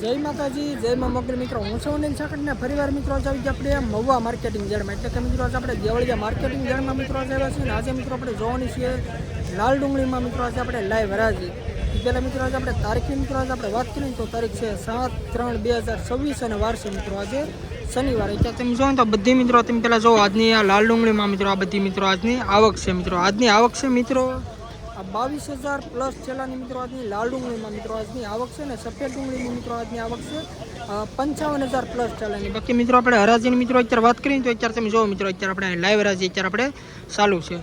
જય માતાજી, જય માં મોગલ મિત્રો. હું છું અનિલ સાકટને ફરીવાર મિત્રો આવી ગયા આપણે મહુવા માર્કેટિંગ યાર્ડમાં. એટલે કે મિત્રો આજે આપણે દેવળિયા માર્કેટિંગ યાર્ડમાં મિત્રો આવ્યા છીએ. આજે મિત્રો આપણે જોવાની છીએ લાલ ડુંગળીમાં મિત્રો આજે આપણે લાઈવ હરાજી. પહેલાં મિત્રો આજે આપણે તારીખની મિત્રો આજે આપણે વાત કરીએ તો તારીખ છે 7/3/2026 અને વાર છે મિત્રો આજે શનિવારે. ત્યાં તમે જોવો તો બધી મિત્રો તમે પહેલાં જો આજની આ લાલ ડુંગળીમાં મિત્રો આ બધી મિત્રો આજની આવક છે મિત્રો. આજની આવક છે મિત્રો 22,000 પ્લસ છેલ્લાની મિત્રો આજની લાલ ડુંગળીમાં મિત્રો આજની આવક છે ને સફેદ ડુંગળીની મિત્રો આજની આવક છે 55,000 પ્લસ છેલ્લાની. બાકી મિત્રો આપણે હરાજીની મિત્રો અત્યારે વાત કરીએ તો અત્યારે તમે જોવો મિત્રો અત્યારે આપણે લાઈવ હરાજી અત્યારે આપણે ચાલુ છે.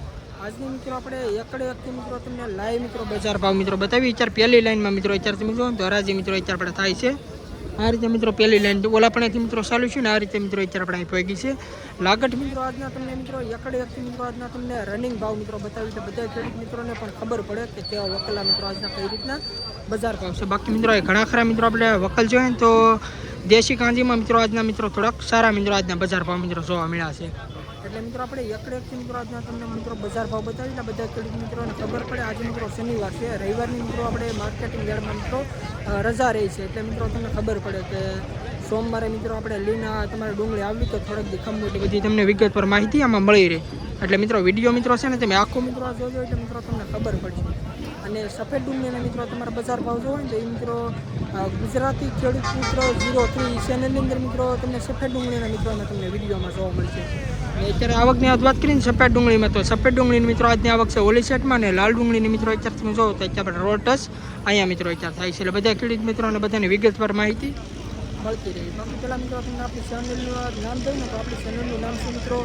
આજની મિત્રો આપણે એકડે એકથી મિત્રો તમને લાઈવ મિત્રો બજાર ભાવ મિત્રો બતાવી. અત્યારે પહેલી લાઈનમાં મિત્રો અત્યારે તમે જોવો તો હરાજી મિત્રો અત્યારે આપણે થાય છે આ રીતે મિત્રો. પહેલી લાઈન ઓલા પણેથી મિત્રો ચાલુ છે ને આ રીતે મિત્રો અત્યારે આપણે અહીં પહોંચી છે. લાગટ મિત્રો આજના તમને મિત્રો એકડે એકથી મિત્રો આજના તમને રનિંગ ભાવ મિત્રો બતાવી તો બધા ખેડૂત મિત્રોને પણ ખબર પડે કે કેવા વકલા મિત્રો આજના કઈ રીતના બજાર ભાવ છે. બાકી મિત્રો ઘણા ખરા મિત્રો આપણે વકલ જોઈએ તો દેશી કાંજીમાં મિત્રો આજના મિત્રો થોડાક સારા મિત્રો આજના બજાર ભાવ મિત્રો જોવા મળ્યા છે. એટલે મિત્રો આપણે એકડે એકથી મિત્રો આજના તમને મિત્રો બજાર ભાવ બતાવી બધા ખેડૂત મિત્રોને ખબર પડે. આજે મિત્રો શનિવાર છે, રવિવારની મિત્રો આપણે માર્કેટિંગ યાર્ડમાં મિત્રો રજા રહી છે. એટલે મિત્રો તમને ખબર પડે કે સોમવારે મિત્રો આપણે લીના તમારે ડુંગળી આવી તો થોડીક દી ખંભ એટલી બધી તમને વિગત પર માહિતી આમાં મળી રહે. એટલે મિત્રો વિડીયો મિત્રો છે ને તમે આખો મિત્રો જોજો એટલે મિત્રો તમને ખબર પડશે. અને સફેદ ડુંગળીના મિત્રો તમારા બજાર ભાવ જોવો ને તો એ મિત્રો ગુજરાતી ખેડૂત મિત્રો 03 ચેનલની અંદર મિત્રો તમને સફેદ ડુંગળીના મિત્રોને તમને વિડીયોમાં જોવા મળશે. અને અત્યારે આવકની વાત કરીને સફેદ ડુંગળીમાં તો સફેદ ડુંગળીની મિત્રો આજની આવક છે ઓલી સેટમાં ને લાલ ડુંગળીની મિત્રો અત્યારે તમે જોવો તો અત્યારે આપણે રોટસ અહીંયા મિત્રો અત્યારે થાય છે. એટલે બધા ખેડૂત મિત્રોને બધાની વિગતવાર માહિતી મળતી રહી. બાકી પહેલાં મિત્રો તમને આપણી ચેનલનું નામ દઉં ને તો આપણી ચેનલનું નામ છે મિત્રો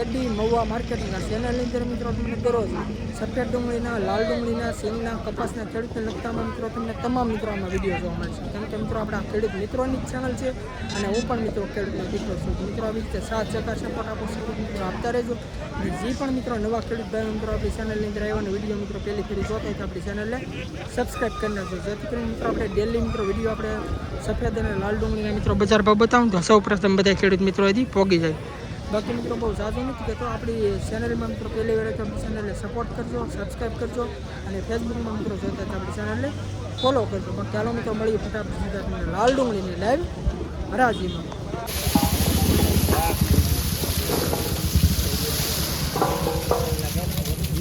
એડી મહુવા માર્કેટિંગના. ચેનલની અંદર મિત્રો તમને દરરોજ સફેદ ડુંગળીના, લાલ ડુંગળીના, સિંગના, કપાસના ખેડૂતને લગતામાં મિત્રો તમને તમામ મિત્રો આમાં વિડીયો જોવા મળશે. કેમ કે મિત્રો આપણા ખેડૂત મિત્રોની જ ચેનલ છે અને હું પણ મિત્રો ખેડૂતનો દીકરો છું. મિત્રો આવી રીતે 7 ટકા સપોર્ટ આપો ખેડૂત મિત્રો આપતા રહેજો. અને જે પણ મિત્રો નવા ખેડૂત ભાઈઓ મિત્રો આપણી ચેનલની અંદર આવ્યા અને વિડીયો મિત્રો પહેલી ફેરી જોતા હોય તો આપણી ચેનલને સબસ્ક્રાઈબ કરી નાખજો. જેથી કરીને મિત્રો આપણે ડેલી મિત્રો વિડીયો આપણે સફેદ અને લાલ ડુંગળીના મિત્રો બજાર ભાવ બતાવું તો સૌ પ્રથમ બધા ખેડૂત મિત્રો હજી પહોંચી જાય. બાકી મિત્રો બહુ ઝાઝું નથી કહેતો. આપણી ચેનલમાં મિત્રો પહેલી વાર તો આપણી ચેનલને સપોર્ટ કરજો, સબસ્ક્રાઈબ કરજો અને ફેસબુકમાં મિત્રો જોતા તો આપણી ચેનલને ફોલો કરજો. બાકી ચાલો મિત્રો મળીએ ફટાફટ સીધા તમને લાલ ડુંગળીની લાઈવ હરાજીમાં.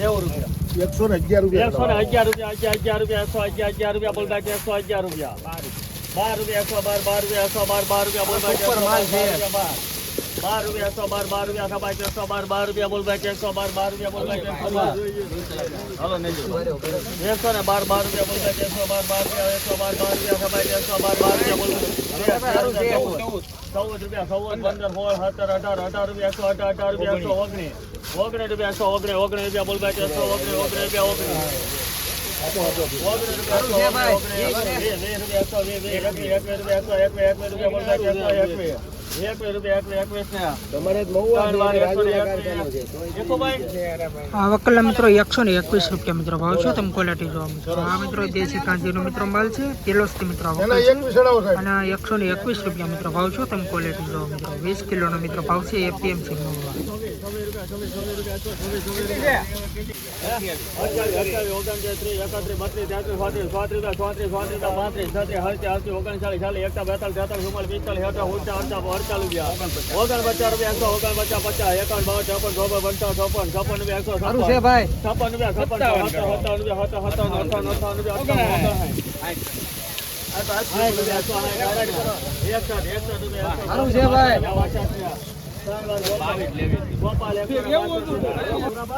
111 રૂપિયા 111 રૂપિયા 111 રૂપિયા બોલ બાકી 111 રૂપિયા 12 રૂપિયા 112 બોલ બાકી 12 રૂપિયા 112 રૂપિયા બોલ બાકી 112 રૂપિયા બોલ બાકી 112 ને 112 રૂપિયા બોલ બાકી 112 રૂપિયા બોલ 14 રૂપિયા 15 16 17 18 રૂપિયા 118 રૂપિયા 119 રૂપિયા 119 રૂપિયા બોલ બાકી 119 વકલા મિત્રો 121 રૂપિયા મિત્રો ભાવ છે. તમે ક્વોલિટી જોવા મિત્રો આ મિત્રો દેશી કાંજીનો મિત્રો માલ છે કિલોથી મિત્રો અને 121 રૂપિયા મિત્રો ભાવ છે. તમે ક્વોલિટી જોવા મિત્રો 20 કિલોનો મિત્રો ભાવ છે એપીએમસી નો.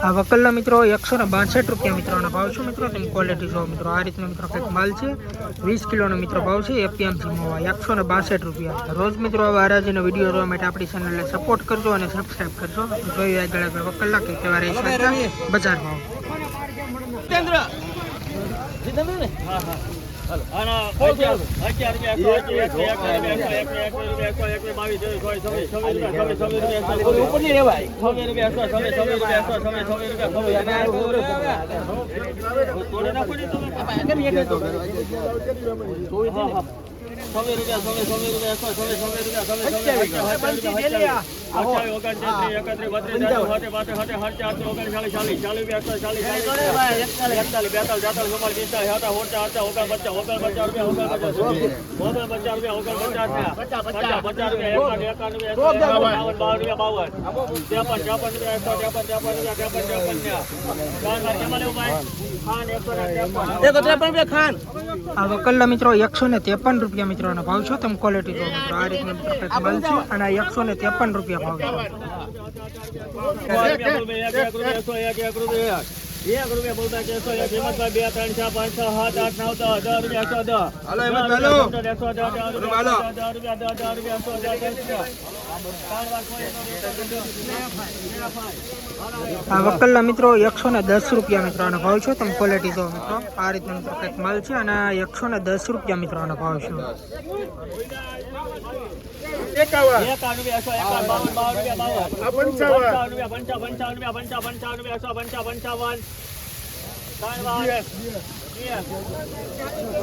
આ વકલના મિત્રો 162 રૂપિયા મિત્રોના ભાવ છે મિત્રો. તમે ક્વોલિટી જોવો મિત્રો આ રીતનો મિત્રો કંઈક માલ છે 20 કિલોનો મિત્રો ભાવ છે એપીએમસી માં 162 રૂપિયા. રોજ મિત્રો આવા હરાજીનો વિડીયો જોવા માટે આપણી ચેનલને સપોર્ટ કરજો અને સબસ્ક્રાઈબ કરજો. જોઈએ આગળ વકલના કે કેવા રહે બજાર ભાવ. 28, 29, 30, 31, 32, 33, 34, 35, 40, 41, 40, 41, 42, આ વકલના મિત્રો 153 રૂપિયા મિત્રોનો ભાવ છે. તમે ક્વોલિટી જો મિત્રો આ રીતના મિત્રો કંઈક માલ છે અને આ 153 રૂપિયા ભાવ છે. આ વકલના મિત્રો 110 રૂપિયા મિત્રોનો ભાવ છે. તમે ક્વોલિટી જો મિત્રો આ રીતના મિત્રો કંઈક માલ છે અને 110 રૂપિયા મિત્રોનો ભાવ છે.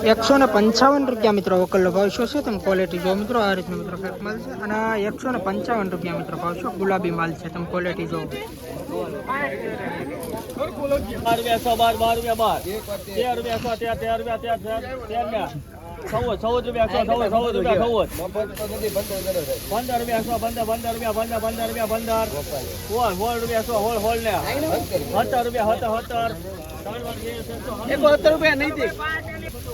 155 રૂપિયા મિત્રો વકલનો ભાવ શું છે. તમે ક્વોલિટી જો મિત્રો આ રીતનો મિત્રો કંઈક માલ છે અને 155 રૂપિયા મિત્રો ભાવ છે. ગુલાબી માલ છે. તમે ક્વોલિટી જો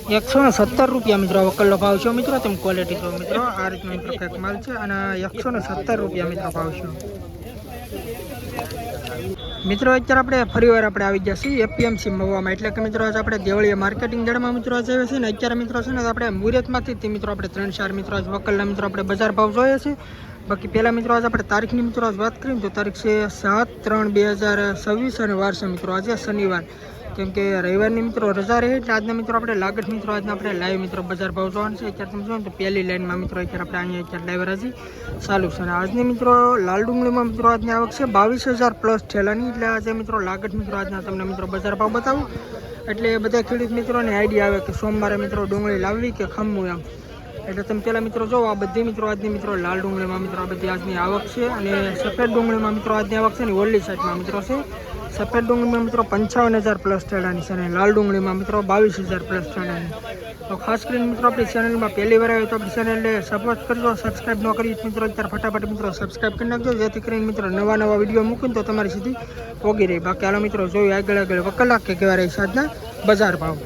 170 રૂપિયા મિત્રો વકલનો ભાવ છે મિત્રો. તમે ક્વોલિટી જો મિત્રો આ રીતનો મિત્રો કંઈક માલ છે અને 170 રૂપિયા મિત્રો ભાવ છે. મિત્રો અત્યારે આપણે ફરીવાર આપણે આવી ગયા છીએ એપીએમસી મહુવામાં. એટલે કે મિત્રો આજે આપણે દેવળીયા માર્કેટિંગ યાર્ડમાં મિત્રો આજે આવ્યા છીએ ને અત્યારે મિત્રો છે ને આપણે મુહૂર્તમાંથી મિત્રો આપણે 3-4 મિત્રો આજ વકલના મિત્રો આપણે બજાર ભાવ જોઈએ છે. બાકી પહેલાં મિત્રો આજે આપણે તારીખની મિત્રો આજ વાત કરીએ તો તારીખ છે 7/3/2026 અને વાર છે મિત્રો આજે શનિવાર. કેમ કે રવિવારની મિત્રો રજા રહે એટલે આજના મિત્રો આપણે લાગત મિત્રો આજના આપણે લાઈવ મિત્રો બજાર ભાવ જોવાનું છે. અત્યારે તમે જોવો તો પહેલી લાઈનમાં મિત્રો અત્યારે આપણે અહીંયા અત્યારે લાઈવ રાજી ચાલુ છે. અને આજની મિત્રો લાલ ડુંગળીમાં મિત્રો આજની આવક છે 22,000 પ્લસ ઠેલાની. એટલે આજે મિત્રો લાગત મિત્રો આજના તમને મિત્રો બજાર ભાવ બતાવું એટલે બધા ખેડૂત મિત્રોને આઈડિયા આવે કે સોમવારે મિત્રો ડુંગળી લાવવી કે ખમવું એમ. એટલે તમે પહેલાં મિત્રો જો આ બધી મિત્રો આજની મિત્રો લાલ ડુંગળીમાં મિત્રો આ બધી આજની આવક છે. અને સફેદ ડુંગળીમાં મિત્રો આજની આવક છે ને ઓલી સાઈડમાં મિત્રો છે. સફેદ ડુંગળીમાં મિત્રો 55,000 પ્લસ ઠેલાની છે અને લાલ ડુંગળીમાં મિત્રો 22,000 પ્લસ ઠેલાની. તો ખાસ કરીને મિત્રો આપણી ચેનલમાં પહેલી વાર આવે તો આપણી ચેનલને સપોર્ટ કરજો. સબસ્ક્રાઈબ ન કરી મિત્રો અત્યારે ફટાફટ મિત્રો સબસ્ક્રાઈબ કરી નાખજો જેથી કરીને મિત્રો નવા વિડીયો મૂકીને તો તમારી સુધી પોગી રહી. બાકી હાલો મિત્રો જોયું આગળ વકલા કે કેવા રહી સાજના બજાર ભાવ.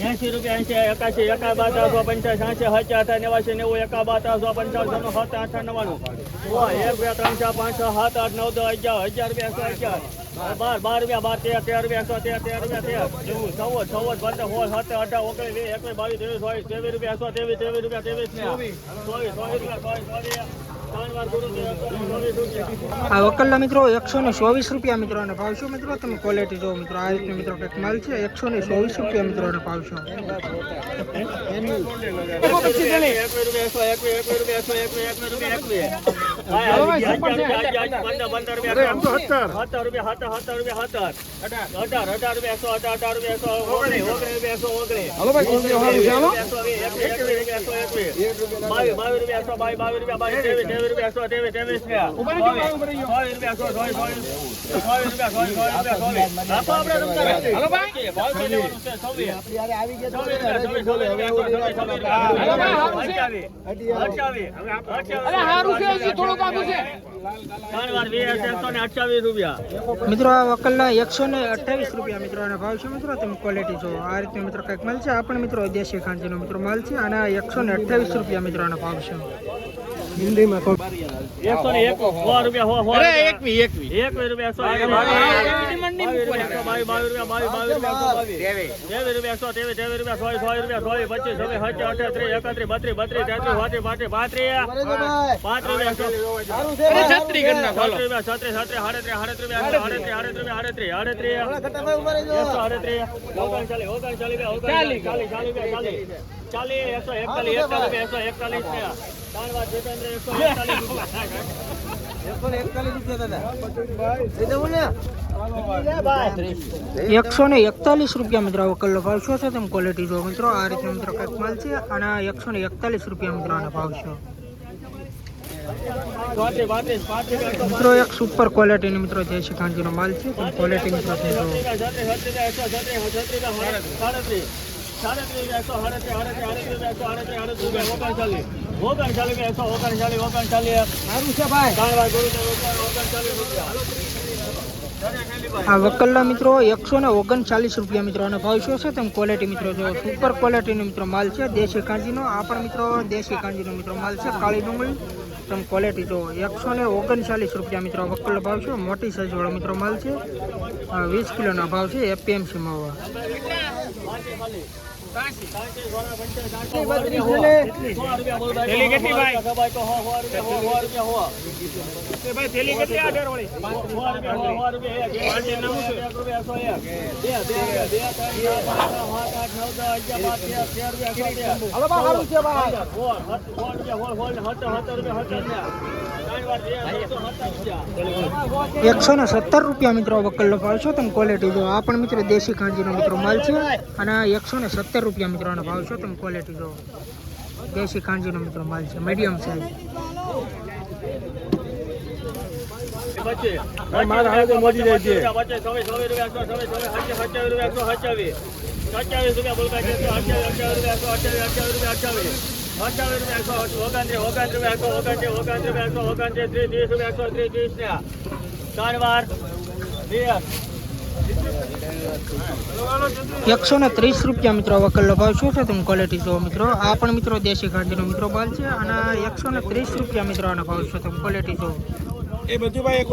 ₹80, 81, 81, 85, 86, 87, 88, 90, 91, 92, 55, આ વકલના મિત્રો 124 રૂપિયા મિત્રોનો ભાવ છે મિત્રો. તમે ક્વોલિટી જો મિત્રો આ રીતનો મિત્રો કંઈક માલ છે 124 રૂપિયા મિત્રોનો ભાવ છે. મિત્રો આ વકલના 128 રૂપિયા મિત્રોના ભાવ છે મિત્રો. તમે ક્વોલિટી જો આ રીતે મિત્રો કંઈક માલ છે. આ પણ મિત્રો દેશી ખાંચીનો મિત્રો માલ છે અને 128 રૂપિયા મિત્રોનો ભાવ છે. હિન્દીમાં 101 ₹141 રૂપિયા મિત્રો આવો કલર ભાવ શું છે તમે ક્વોલિટી જો મિત્રો આ રીતનો મિત્રો કંઈક માલ છે અને 141 રૂપિયા મિત્રો આનો ભાવ છે મિત્રો એક સુપર ક્વોલિટીનો મિત્રો દેશી કાંજીનો માલ છે તમે ક્વોલિટી મિત્રો છે જો આ વકલ્લા મિત્રો 139 રૂપિયા મિત્રો આનો ભાવ શું છે તમે ક્વોલિટી મિત્રો જો સુપર ક્વોલિટીનો મિત્રો માલ છે દેશી કાંજીનો આ પણ મિત્રો દેશી કાંજીનો મિત્રો માલ છે કાળી ડુંગળી તમે ક્વોલિટી જો 139 રૂપિયા મિત્રો વકલ્લો ભાવ છે મોટી સાઈઝ વાળો મિત્રો માલ છે 20 કિલોનો ભાવ છે એપીએમસી માં ₹170 મિત્રો વકલ્લો ભાવ છે તમે ક્વોલિટી જો આ પણ મિત્રો દેશી કાંજીનો મિત્રો માલ છે અને 170 રૂપિયા મિત્રોનો ભાવ છે તમે ક્વોલિટી જો દેશી કાંજીનો મિત્રો માલ છે મીડિયમ સાઈઝ ₹130 મિત્રો વકલ્લો ભાવ શું છે તમે ક્વોલિટી જો મિત્રો આ પણ મિત્રો દેશી કાંજીનો મિત્રો માલ છે અને 130 રૂપિયા મિત્રો આનો ભાવ છે તમે ક્વોલિટી જો એ બધું ભાઈ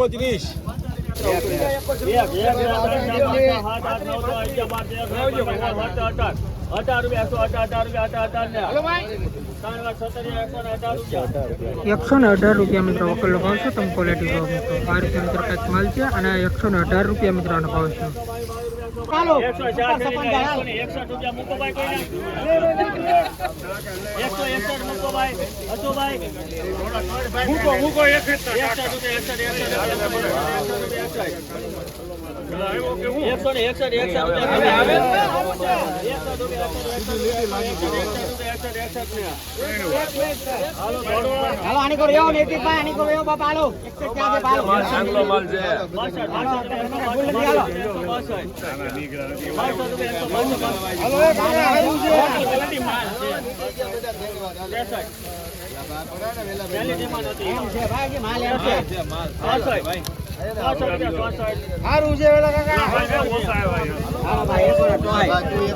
118 રૂપિયા મિત્રો વકલ્લો ભાવ છે તમે ક્વોલિટી જો મિત્રો આ રીતે મિત્રો કંઈક માલ છે અને 118 રૂપિયા મિત્રો આનો ભાવ છે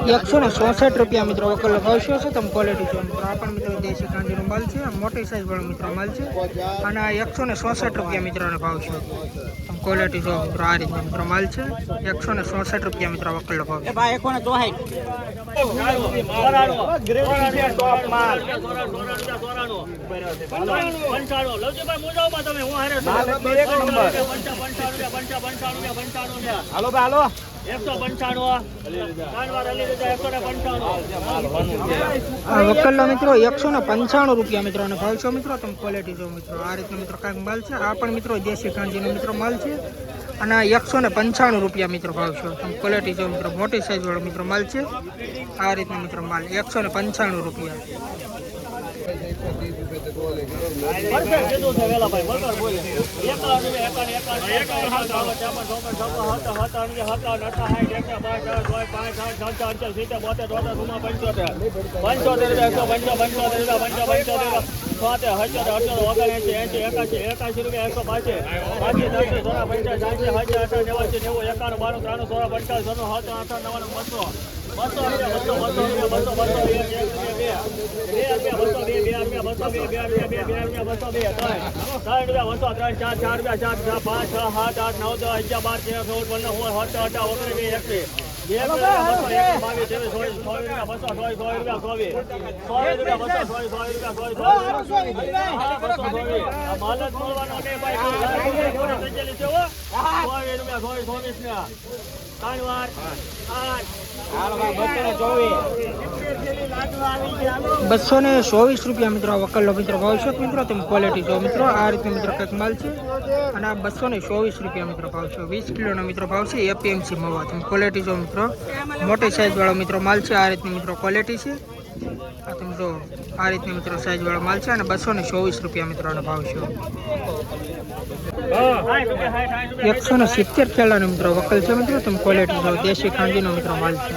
₹164 મિત્રો વકલ્લો ભાવ શું છે તમે ક્વોલિટી જો મિત્રો આ પણ મિત્રો દેશી કાંજીનો માલ છે મોટી સાઈઝ વાળો મિત્રો માલ છે અને 164 રૂપિયા મિત્રોનો ભાવ છે તમે ક્વોલિટી જો મિત્રો આ રીતનો મિત્રો માલ છે 164 રૂપિયા મિત્રો વકલ્લો ભાવ છે વકલ્લા મિત્રો 195 રૂપિયા મિત્રોનો ભાવ છે મિત્રો તમે ક્વોલિટી જો મિત્રો આ રીતનો મિત્રો કાંઈક માલ છે આ પણ મિત્રો દેશી કાંજીનો મિત્રો માલ છે અને 195 રૂપિયા મિત્રો ભાવ છે તમે ક્વોલિટી જો મિત્રો મોટી સાઈઝ વાળો મિત્રો માલ છે આ રીતનો મિત્રો માલ 195 રૂપિયા ₹224 મિત્રો આ વકલનો મિત્રો ભાવ છે મિત્રો. તમે ક્વોલિટી જો મિત્રો આ રીતે મિત્રો કંઈક માલ છે અને આ ₹224 મિત્રો ભાવ છે. 20 કિલોનો મિત્રો ભાવ છે. એપીએમસી મવા. તમે ક્વોલિટી જો મિત્રો મોટી સાઈઝ વાળો મિત્રો માલ છે. આ રીતની મિત્રો ક્વોલિટી છે. આ તમે જો આ રીતની મિત્રો સાઈઝ વાળો માલ છે અને ₹224 મિત્રો આનો ભાવ છે. 170 ખેલાનો મિત્રો વકલ છે મિત્રો. તમે ક્વોલિટી જો દેશી ખાંડીનો મિત્રો માલ છે.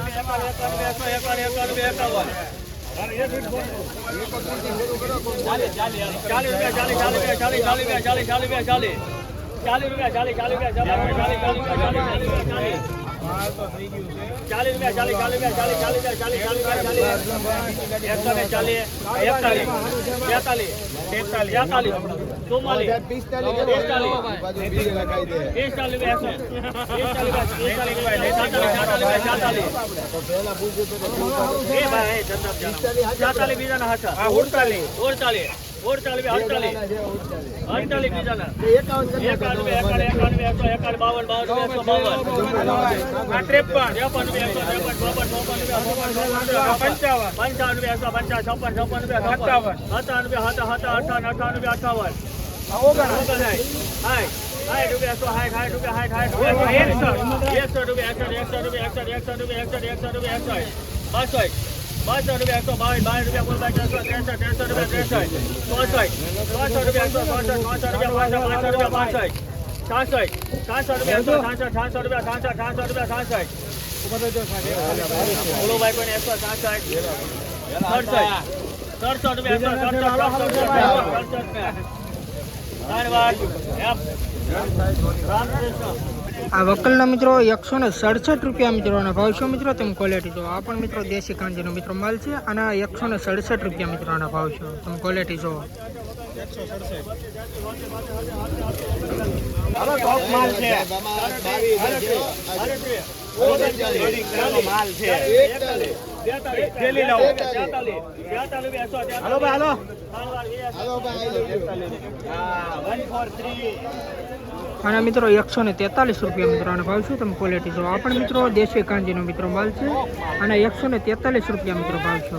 આ વકલના મિત્રો ₹167 મિત્રોના ભાવ છે મિત્રો. તમે ક્વોલિટી જો આ પણ મિત્રો દેશી કાંજીનો મિત્રો માલ છે અને ₹167 મિત્રોના ભાવ છે. તમે ક્વોલિટી જો અને મિત્રો ₹143 મિત્રોનો ભાવ છે. તમે ક્વોલિટી જો આ પણ મિત્રો દેશી કાંજીનો મિત્રો માલ છે અને ₹143 મિત્રો ભાવ છે.